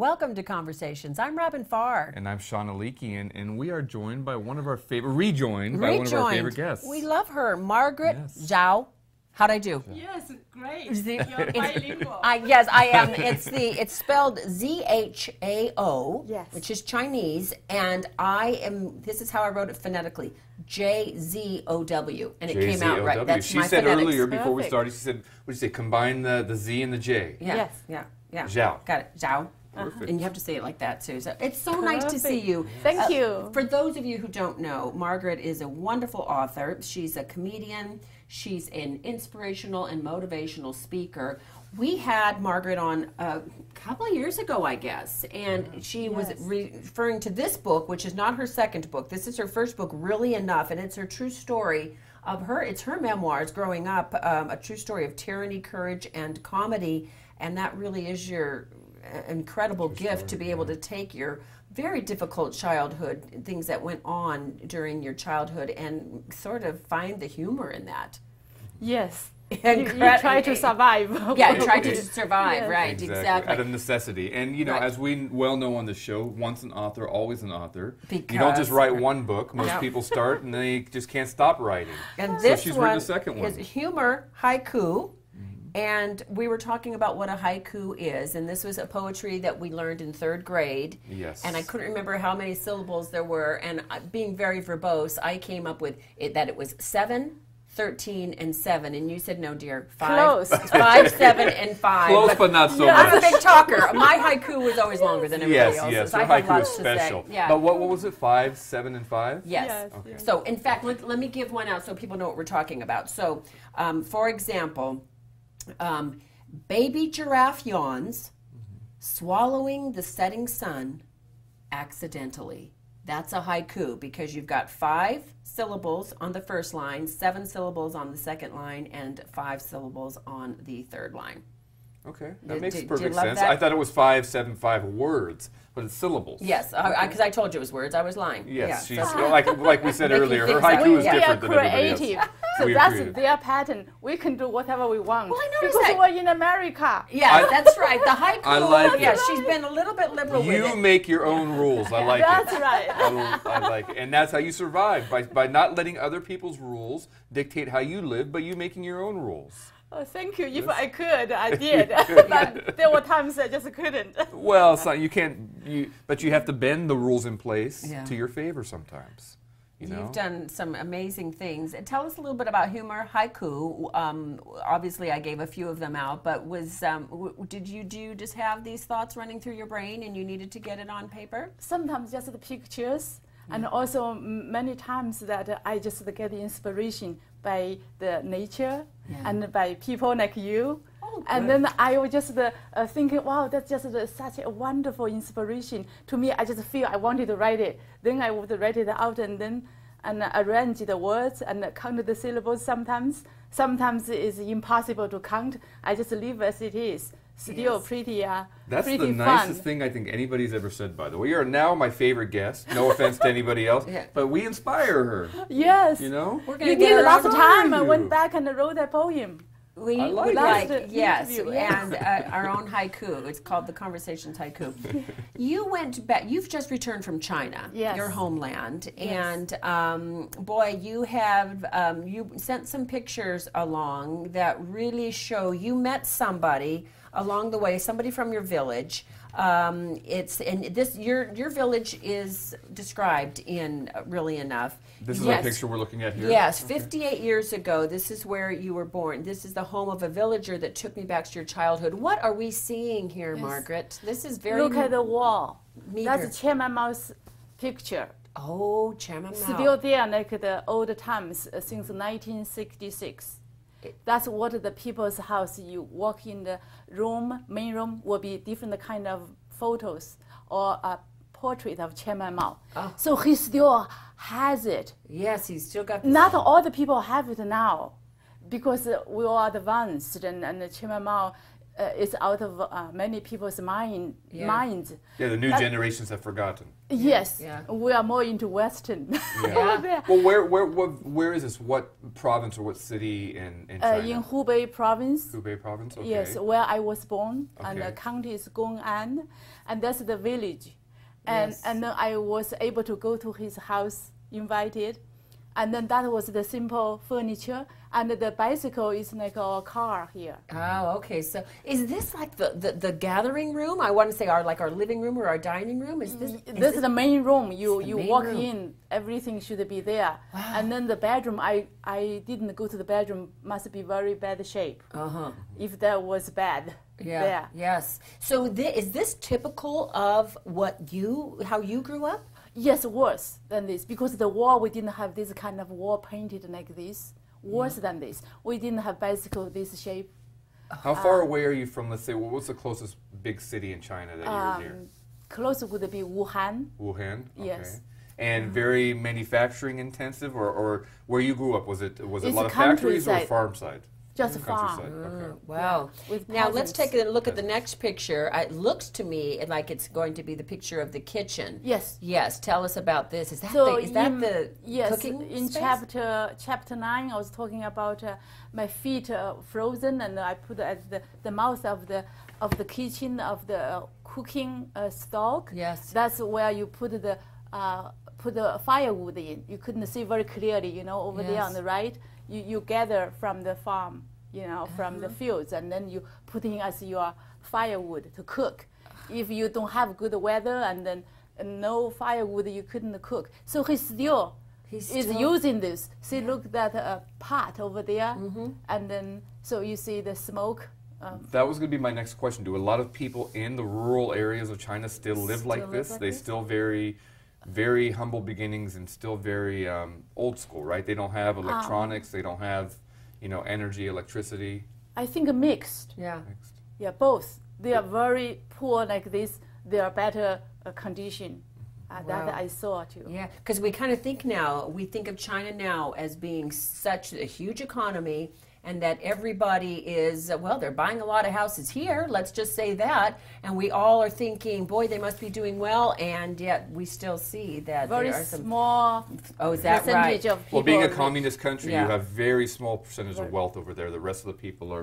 Welcome to Conversations. I'm Robin Farr. And I'm Shauna Leakey, and we are joined by one of our rejoined by one of our favorite guests. We love her, Margaret Zhao. How'd I do? Yes, great. You're bilingual. Yes, I am. It's spelled Z-H-A-O, which is Chinese, and this is how I wrote it phonetically, J-Z-O-W, and it came out right. That's she said phonetics. Earlier, before we started, she said, what did you say, combine the Z and the J. Yeah. Yes. Yeah. Zhao. Got it, Zhao. Perfect. And you have to say it like that, too. So it's so nice to see you. Thank you. For those of you who don't know, Margaret is a wonderful author. She's a comedian. She's an inspirational and motivational speaker. We had Margaret on a couple of years ago, I guess, and she was referring to this book, which is not her second book. This is her first book, Really Enough, and it's her true story of her. It's her memoirs growing up, a true story of tyranny, courage, and comedy, and that really is your incredible gift to be able to take your very difficult childhood, things that went on during your childhood, and sort of find the humor in that. Yes. You try to survive. Yeah, try to survive, right, exactly. Out of necessity. And, you know, as we well know on the show, once an author, always an author. Because, you don't just write one book. Most people start and they just can't stop writing. And this she's one written a second one. is humor, haiku. And we were talking about what a haiku is, and this was a poetry that we learned in 3rd grade. Yes. And I couldn't remember how many syllables there were, and being very verbose, I came up with that it was 7, 13, and 7, and you said no, dear. 5, 7, and 5. Close, but not so much. I'm a big talker. My haiku was always longer than everybody else's. Yes, I her have haiku lots is to special. say. Yeah. But what was it, 5, 7, and 5? Yes. Okay. So, in fact, let me give one out so people know what we're talking about. So, for example, baby giraffe yawns, swallowing the setting sun accidentally. That's a haiku because you've got 5 syllables on the first line, 7 syllables on the second line, and 5 syllables on the third line. Okay, that makes perfect do you love sense. that? I thought it was 5, 7, 5 words, but it's syllables. Yes, because I told you it was words. I was lying. Yes, yeah, she's like we said earlier, her think haiku is we different are than everybody creative. else. So that's their pattern. We can do whatever we want. Well, I noticed because that. we're in America. Yeah, that's right. The haiku. I like it. Yeah, she's been a little bit liberal with it. You make your own rules. I like That's it. right. I like it. And that's how you survive, by not letting other people's rules dictate how you live, but you making your own rules. Oh, thank you. If I could, I did. But there were times I just couldn't. Well, so you can't. But you have to bend the rules in place to your favor sometimes. You've done some amazing things. And tell us a little bit about humor, haiku. Obviously, I gave a few of them out, but did you just have these thoughts running through your brain and you needed to get it on paper? Sometimes just the pictures, and also many times that I just get inspiration by the nature and by people like you. Oh, and then I was just thinking, wow, that's just such a wonderful inspiration. To me, I just feel I wanted to write it. Then I would write it out and arrange the words and count the syllables sometimes. Sometimes it's impossible to count. I just leave as it is. Still pretty That's pretty the nicest thing I think anybody's ever said, by the way. You're now my favorite guest. No offense to anybody else, but we inspire her. Yes. You know? We're You did last time. I went back and wrote that poem. We yes, and our own haiku. It's called the Conversations Haiku. You went back. You've just returned from China, your homeland, and boy, you have you sent some pictures along that really show you met somebody along the way, somebody from your village. Your village is described in Really Enough. This is a picture we're looking at here? Yes, 58 years ago, this is where you were born. This is the home of a villager that took me back to your childhood. What are we seeing here, Margaret? This is very Look at the wall. meager. That's Chairman Mao's picture. Oh, Chairman Mao. Still there like the old times since 1966. That's what the people's house, you walk in the room, main room, will be different kind of photos or a portrait of Chairman Mao. Oh. So he still has it. Yes, he's still got this. Not all the people have it now because we are advanced and Chairman Mao it's out of many people's minds. Yeah, the new generations have forgotten. Yes, Yeah. we are more into Western. Yeah. over there. Well, where is this? What province or what city in China? In Hubei province. Hubei province. Okay. Yes, where I was born, and Okay. the county is Gong'an, and that's the village. And Yes. and then I was able to go to his house, invited, and then that was the simple furniture, and the bicycle is like a car here. Oh, okay. So is this like the gathering room? I want to say our living room or our dining room. Is this? This is the main room. You the main walk room. in, everything should be there. Wow. And then the bedroom, I didn't go to the bedroom. Must be very bad shape. Uh-huh. If that was bad. Yeah. There. Yes. So is this typical of how you grew up? Yes, worse than this, because the wall, we didn't have this kind of wall painted like this. Worse than this. We didn't have bicycle this shape. How far away are you from, let's say, what's the closest big city in China that you're near? Close would be Wuhan. Wuhan? Okay. Yes. And very manufacturing intensive, or where you grew up, was it a It's lot of factories or countryside. farm side? Just Countryside, farm. okay. Wow. With Now let's peasants. take a look at the next picture. It looks to me like it's going to be the picture of the kitchen. Yes. Yes. Tell us about this. Is that So the yes, cooking in space? chapter 9, I was talking about my feet frozen, and I put at the mouth of the kitchen of the cooking stove. Yes. That's where you put the firewood in. You couldn't see very clearly, over there Yes. on the right. You gather from the farm, from the fields, and then you put in as your firewood to cook. If you don't have good weather and then no firewood, you couldn't cook. So he still is using this. See, look that pot over there, and then so you see the smoke. That was going to be my next question. Do a lot of people in the rural areas of China still live like live this? like They this? still very humble beginnings and still very old school, right? They don't have electronics. They don't have, energy, electricity. I think mixed. Yeah. Next. Yeah, both. They are very poor like this. They are better condition. Wow. That I saw too. Yeah, because we kind of think of China now as being such a huge economy, and that everybody is, they're buying a lot of houses here, let's just say that, and we all are thinking, boy, they must be doing well, and yet we still see that Very there are some... small Oh, is that right? percentage of people. Well, being a communist country, Yeah. you have very small percentage of wealth over there. The rest of the people are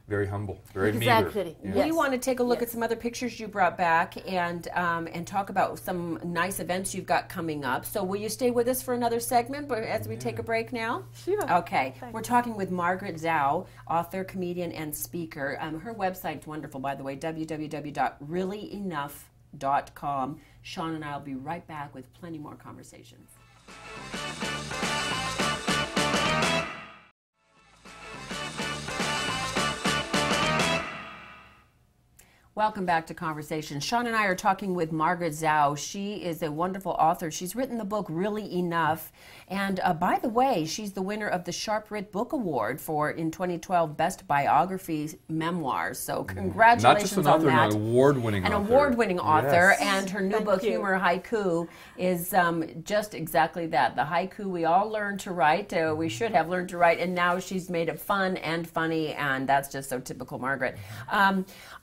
very humble, very Exactly. meager. We Yes. want to take a look at Yes. some other pictures you brought back and talk about some nice events you've got coming up. So will you stay with us for another segment as we take a break now? Sure. Okay. Thanks. We're talking with Margaret Zhao, author, comedian, and speaker. Her website's wonderful, by the way, www.reallyenough.com. Sean and I will be right back with plenty more conversations. Welcome back to Conversation. Sean and I are talking with Margaret Zhao. She is a wonderful author. She's written the book Really Enough. And by the way, she's the winner of the Sharp Writ Book Award in 2012 Best Biography Memoirs. So congratulations Not just an author, on that. an award-winning author. An award-winning author. Yes. And her new Thank book, you. Humor Haiku, is just exactly that. The haiku we all learned to write. We should have learned to write. And now she's made it fun and funny. And that's just so typical Margaret.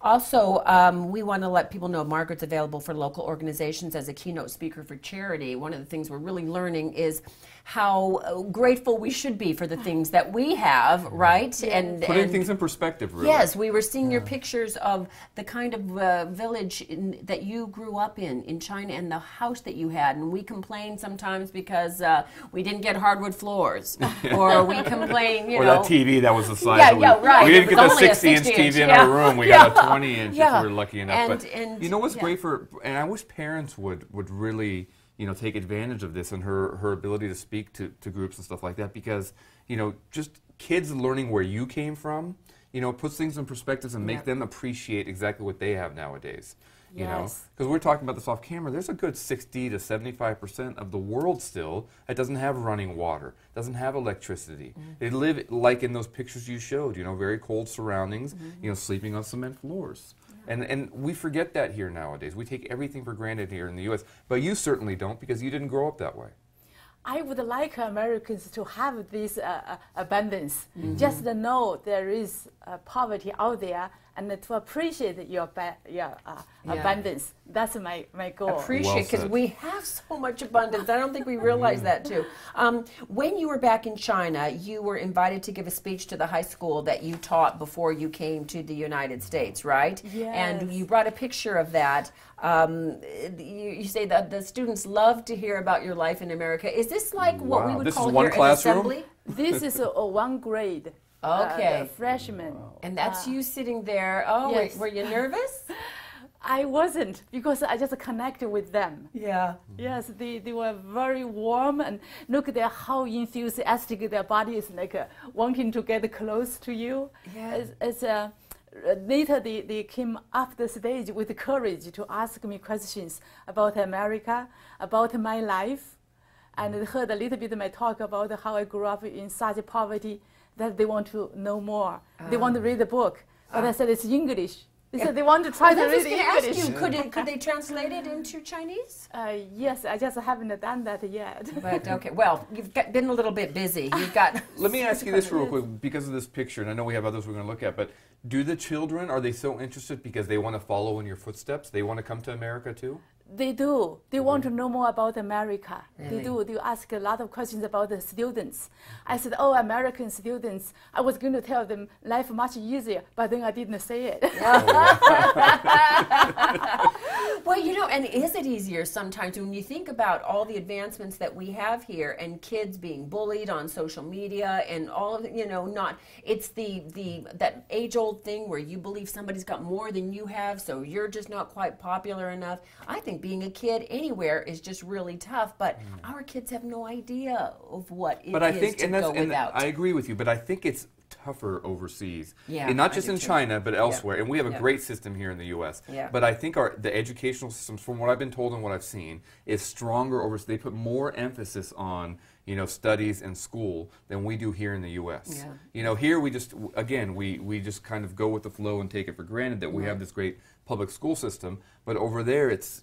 Also, we want to let people know Margaret's available for local organizations as a keynote speaker for charity. One of the things we're really learning is how grateful we should be for the things that we have, right? And Putting things in perspective, really. Yes, we were seeing your pictures of the kind of village that you grew up in China, and the house that you had. And we complain sometimes because we didn't get hardwood floors, or we complain, Or that TV that was the size. Yeah, that yeah, right. We It didn't get was the only a 60-inch 60-inch, TV in yeah. our room. We Yeah. got a 20-inch Yeah. if we were lucky enough. But And you know what's yeah. great and I wish parents would really, take advantage of this and her ability to speak to groups and stuff like that, because, just kids learning where you came from, puts things in perspective and make them appreciate exactly what they have nowadays. Yes. Because we're talking about this off camera, there's a good 60 to 75% of the world still that doesn't have running water, doesn't have electricity. They live like in those pictures you showed, very cold surroundings, sleeping on cement floors. And we forget that here nowadays. We take everything for granted here in the U.S., but you certainly don't, because you didn't grow up that way. I would like Americans to have this abundance, just to know there is poverty out there, and to appreciate your abundance. That's my goal. Appreciate, because we have so much abundance. I don't think we realize that too. When you were back in China, you were invited to give a speech to the high school that you taught before you came to the United States, right? Yes. And you brought a picture of that. You say that the students love to hear about your life in America. Is this like what we would This call is one here an classroom? assembly? This is one grade. Okay. Freshman. And that's you sitting there. Oh, Yes. were you nervous? I wasn't, because I just connected with them. Yeah. Yes, they were very warm, and look at how enthusiastic their body is, like wanting to get close to you. Yeah. Later they came up the stage with courage to ask me questions about America, about my life, and they heard a little bit of my talk about how I grew up in such poverty that they want to know more. They want to read the book, but I said it's English. They said they want to try to I was read just going to ask English. you, could they translate it into Chinese? Yes, I just haven't done that yet. But okay, well, you've been a little bit busy. You've got. Let me ask you this real quick, because of this picture, and I know we have others we're going to look at, but do the children, are they so interested because they want to follow in your footsteps? They want to come to America too? They do. They want to know more about America. Really? They do. They ask a lot of questions about the students. I said, oh, American students. I was going to tell them life much easier, but then I didn't say it. Well, you know, and is it easier sometimes when you think about all the advancements that we have here and kids being bullied on social media and all of, it's that age-old thing where you believe somebody's got more than you have, so you're just not quite popular enough. I think being a kid anywhere is just really tough, but our kids have no idea of what it is to go without. I agree with you, but I think it's tougher overseas. Yeah, and not I just do in too. China, but elsewhere. And we have a Yeah. great system here in the U.S. Yeah. But I think the educational systems, from what I've been told and what I've seen, is stronger overseas. They put more emphasis on studies and school than we do here in the U.S. Yeah. Here we just, again, we just kind of go with the flow and take it for granted that we have this great public school system. But over there, it's,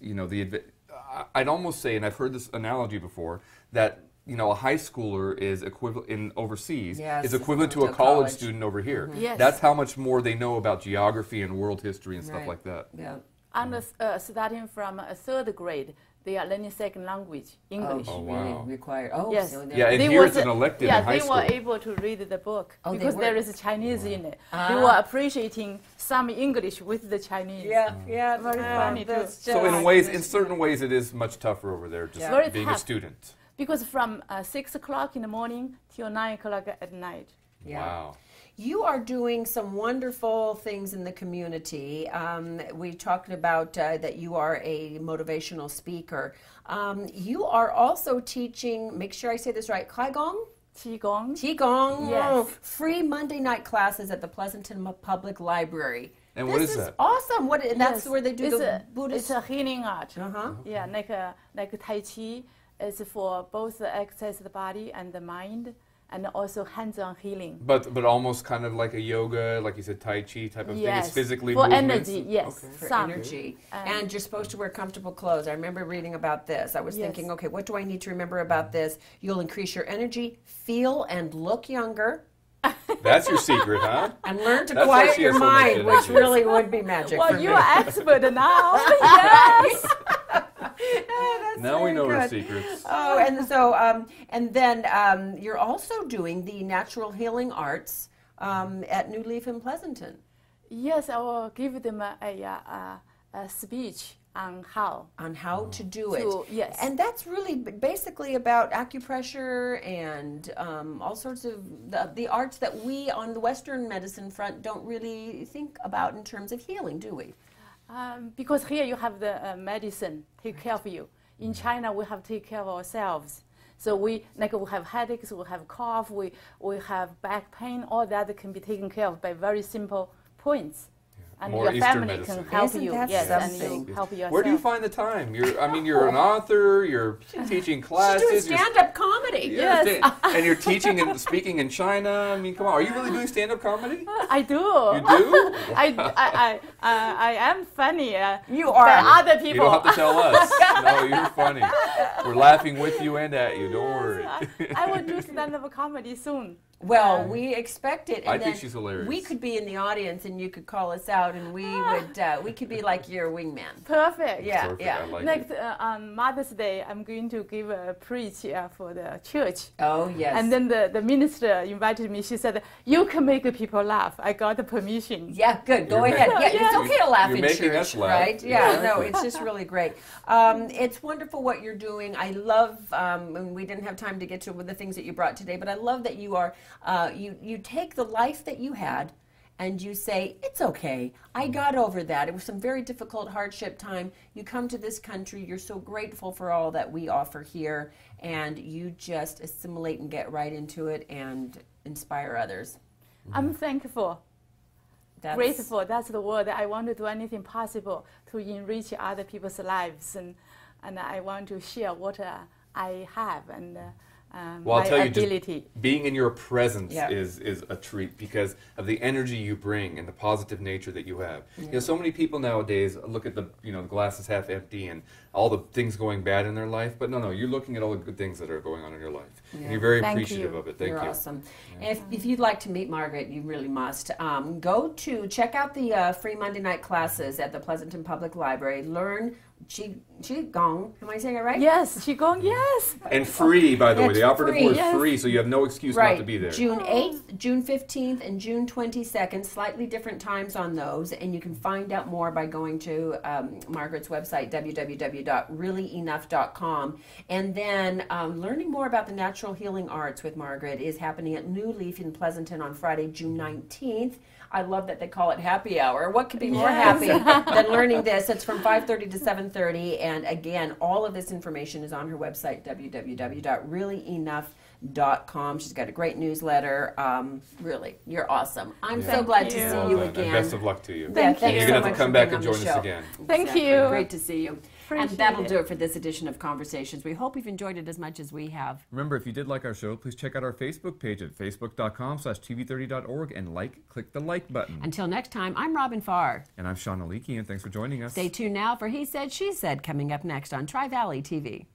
I'd almost say, and I've heard this analogy before, that a high schooler is equivalent overseas is equivalent to a college student over here. Yes. That's how much more they know about geography and world history and stuff like that. Yeah. And starting from third grade, they are learning second language, English. Oh, Really wow. required. Oh, Yes. so Yeah, and They here was, it's an elective in high they school. were able to read the book Oh, they because there were? is Chinese in it. They were appreciating some English with the Chinese. yeah, Very funny too. So in certain ways, it is much tougher over there, just Very being a tough. student. Because from 6 o'clock in the morning till 9 o'clock at night. Yeah. Wow. You are doing some wonderful things in the community. We talked about that you are a motivational speaker. You are also teaching, make sure I say this right, Qigong? Qigong. Qigong. Yes. Free Monday night classes at the Pleasanton Public Library. And what is This that? awesome. That's Yes. where they do it's the a, Buddhist. It's a healing art. Uh-huh. Yeah, like Tai Chi is for both the exercise of the body and the mind, and also hands-on healing. But almost kind of like a yoga, like you said, Tai Chi type of thing. It's physically for movements. energy. Yes, For some. energy. And you're supposed to wear comfortable clothes. I remember reading about this. I was Yes. thinking, okay, what do I need to remember about this? You'll increase your energy, feel and look younger, That's your secret, huh? and learn to That's why quiet she your has so much mind, which energy. really would be magic for Well, me. you're an expert now. Yes. That's Now we very know her good. secrets. Oh, and so, and then you're also doing the natural healing arts at New Leaf in Pleasanton. Yes, I will give them a speech on how. On how to do it. Yes. And that's really basically about acupressure and all sorts of the arts that we on the Western medicine front don't really think about in terms of healing, do we? Because here you have the medicine take care of you. In China, we have to take care of ourselves. So we have headaches, we have cough, we have back pain. All that can be taken care of by very simple points. And more your Eastern family medicine. can help Isn't you, that yes, and something? you help yourself. Where do you find the time? You're an author. You're teaching classes. She's doing stand-up comedy. Yes. And you're teaching and speaking in China. I mean, come on. Are you really doing stand-up comedy? I do. You do? I am funny. You are. Than other You people. don't have to tell us. No, you're funny. We're laughing with you and at you. Don't worry. I will do stand-up comedy soon. Well, we expect it. And I then think she's hilarious. We could be in the audience, and you could call us out, and we could be like your wingman. Perfect. Yeah, Perfect. yeah. I like Next, it. on Mother's Day, I'm going to give a preach for the church. Oh yes. And then the minister invited me. She said, "You can make people laugh." I got the permission. yeah, good. Go You're ahead. making- Yeah, it's okay to laugh You're in making church, us laugh. right? Yeah, no, Exactly. it's just really great. It's wonderful what you're doing. I love, and we didn't have time to get to the things that you brought today, but I love that you are, you take the life that you had, and you say, it's okay. I got over that. It was some very difficult hardship time. You come to this country. You're so grateful for all that we offer here, and you just assimilate and get right into it and inspire others. I'm thankful. That's, Grateful, that's the word. I want to do anything possible to enrich other people's lives, and I want to share what I have and Well, I'll my tell you, ability. just being in your presence Yeah. is a treat because of the energy you bring and the positive nature that you have. You know, so many people nowadays look at the glass is half empty and all the things going bad in their life, but no, you're looking at all the good things that are going on in your life, and you're very Thank appreciative you. of it. Thank You're you. awesome. If you'd like to meet Margaret, you really must. Go to check out the free Monday night classes at the Pleasanton Public Library. Learn Qigong. Am I saying it right? Yes, Qigong, yes. And free, by the way, It's the operative free, word is yes. free, so you have no excuse not Right. to be there. June 8th, June 15th, and June 22nd. Slightly different times on those, and you can find out more by going to Margaret's website, www.reallyenough.com. And then learning more about the natural healing arts with Margaret is happening at New Leaf in Pleasanton on Friday, June 19th. I love that they call it happy hour. What could be more happy than learning this? It's from 5:30 to 7:30, and again, all of this information is on her website, www.reallyenough.com. She's got a great newsletter. Really, you're awesome. I'm so Thank glad to you. see Well you done, and again. best of luck to you. Yeah, Thank thanks you. You're so going to have much to come for back being and on the join us show. again. Thank Exactly. you. Great to see you. And Appreciate that'll it. do it for this edition of Conversations. We hope you've enjoyed it as much as we have. Remember, if you did like our show, please check out our Facebook page at facebook.com/tv30.org and click the like button. Until next time, I'm Robin Farr. And I'm Sean Aliki, and thanks for joining us. Stay tuned now for He Said, She Said, coming up next on Tri-Valley TV.